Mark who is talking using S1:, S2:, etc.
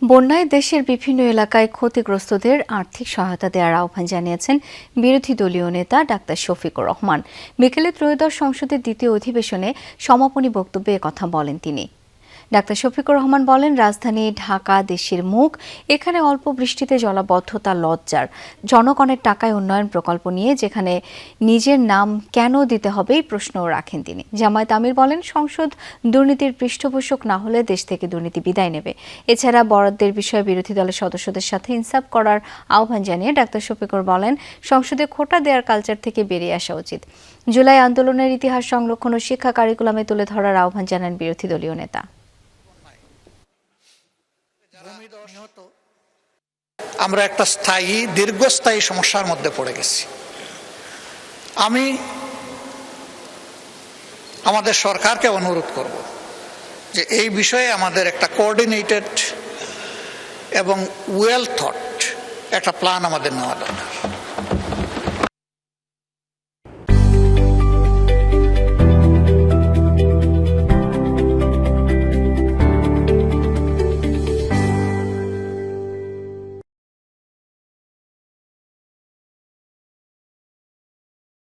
S1: বন্যায় দেশের বিভিন্ন এলাকায় ক্ষতিগ্রস্তদের আর্থিক সহায়তা দেওয়ার আহ্বান জানিয়েছেন বিরোধী দলীয় নেতা ডাক্তার শফিকুর রহমান। বিকেলে ত্রয়োদশ সংসদের দ্বিতীয় অধিবেশনে সমাপনী বক্তব্যে একথা বলেন তিনি। ডাক্তার শফিকুর রহমান বলেন, রাজধানী ঢাকা দেশের মুখ, এখানে অল্প বৃষ্টিতে জলাবদ্ধতা লজ্জার। জনগণের টাকায় উন্নয়ন প্রকল্প নিয়ে যেখানে নিজের নাম কেন দিতে হবে এই প্রশ্নও রাখেন তিনি। জামায়াত আমির বলেন, সংসদ দুর্নীতির পৃষ্ঠপোষক না হলে দেশ থেকে দুর্নীতি বিদায় নেবে। এছাড়া বরাদ্দের বিষয়ে বিরোধী দলের সদস্যদের সাথে ইনসাফ করার আহ্বান জানিয়ে ডাক্তার শফিকুর বলেন, সংসদে খোটা দেওয়ার কালচার থেকে বেরিয়ে আসা উচিত। জুলাই আন্দোলনের ইতিহাস সংরক্ষণ ও শিক্ষা কারিকুলামে তুলে ধরার আহ্বান জানান বিরোধী দলীয় নেতা।
S2: আমরা একটা দীর্ঘস্থায়ী সমস্যার মধ্যে পড়ে গেছি। আমি আমাদের সরকারকে অনুরোধ করব যে এই বিষয়ে আমাদের একটা কোঅর্ডিনেটেড এবং ওয়েল থট একটা প্ল্যান আমাদের নেওয়া দরকার।